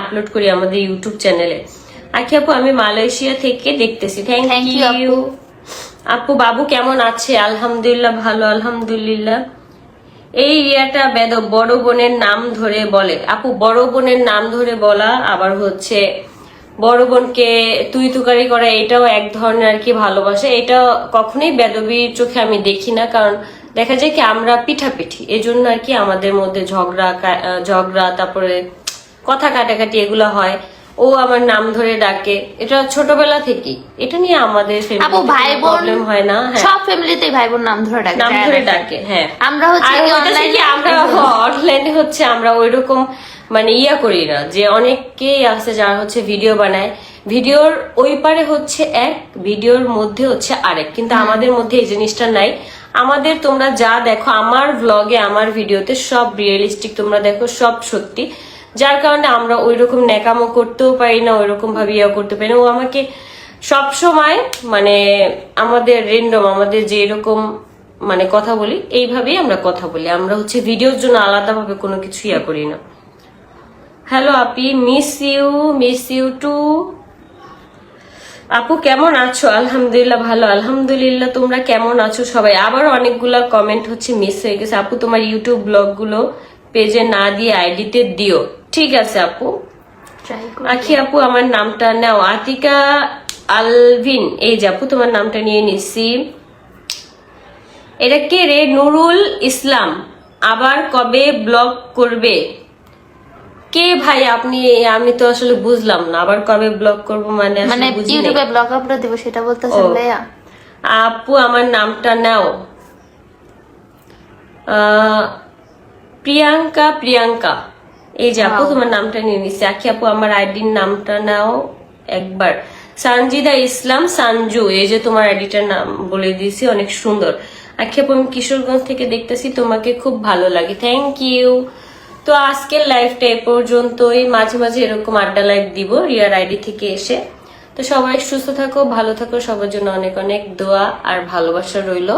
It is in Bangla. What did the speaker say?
আপলোড করি আমাদের ইউটিউব চ্যানেলে। আখি আপু আমি মালয়েশিয়া থেকে দেখতেছি। থ্যাংক ইউ আপু। বাবু কেমন আছে? আলহামদুলিল্লাহ ভালো, আলহামদুলিল্লাহ। এই রিয়াটা বেদব বড় বোনের নাম ধরে বলে। আপু বড় বোনের নাম ধরে বলা আবার হচ্ছে বড় বোনকে তুই তুকারি করা, এটাও এক ধরনের আর কি ভালোবাসা। এটা কখনোই বেদবির চোখে আমি দেখি না, কারণ দেখা যায় কি আমরা পিঠাপিঠি, এজন্য আর কি আমাদের মধ্যে ঝগড়া তারপরে কথা কাটাকাটি এগুলো হয়। ও আমার নাম ধরে ডাকে, এটা ছোটবেলা থেকেই, এটা নিয়ে আমাদের প্রবলেম হয় না। সব ফ্যামিলিতেই ভাই বোন নাম ধরে ডাকে। হ্যাঁ, আমরা হচ্ছে অনলাইনে হচ্ছে আমরা ওইরকম মানে করি না, যে অনেকেই আছে যারা হচ্ছে ভিডিও বানায়, ভিডিওর ওই পারে হচ্ছে এক, ভিডিওর মধ্যে হচ্ছে আরেক, কিন্তু আমাদের মধ্যে এই জিনিসটা নাই। আমাদের তোমরা যা দেখো আমার ভ্লগে আমার ভিডিওতে সব রিয়েলিস্টিক তোমরা দেখো, সব সত্যি, যার কারণে আমরা ওইরকম ন্যাকামো করতেও পারি না, ওইরকম ভাবে করতে পারি না। ও আমাকে সব সময় মানে আমাদের রেন্ডম আমাদের যে এরকম মানে কথা বলি এইভাবেই আমরা কথা বলি, আমরা হচ্ছে ভিডিওর জন্য আলাদাভাবে কোনো কিছু করি না। Hello Api, miss you two. আপু কেমন আছো? আলহামদুলিল্লাহ ভালো, আলহামদুলিল্লাহ। তোমরা কেমন আছো সবাই? আবার অনেকগুলা কমেন্ট হচ্ছে মিস হয়ে গেছে। আপু তোমার ইউটিউব ব্লগ গুলো পেজে না দিয়ে আইডিতে দিও। ঠিক আছে আপু। আখি আপু আমার নামটা নাও। আতিকা আলভিন, এই যে আপু তোমার নামটা নিয়ে নিছি। এটা কে রে? নুরুল ইসলাম, আবার কবে ব্লগ করবে? কে ভাই আপনি? আমি তো আসলে বুঝলাম না, আবার কবে ব্লগ করব মানে ইউটিউবে ব্লগ আপলোড দেব সেটা বলতেছেন ভাইয়া? আপু আমার নামটা নাও। প্রিয়াঙ্কা, এই যে আপু তোমার নামটা নিয়ে নিচ্ছে। আখি আপু আমার আইডির নামটা নাও একবার। সানজিদা ইসলাম সানজু, এই যে তোমার আইডিটার নাম বলে দিয়েছি, অনেক সুন্দর। আখি আপু আমি কিশোরগঞ্জ থেকে দেখতেছি, তোমাকে খুব ভালো লাগে। Thank you. তো আজকের লাইভটা এ পর্যন্তই, মাঝে মাঝে এরকম আড্ডা লাইভ দিব রিয়ার আইডি থেকে এসে। তো সবাই সুস্থ থাকো, ভালো থাকো, সবার জন্য অনেক অনেক দোয়া আর ভালোবাসা রইলো।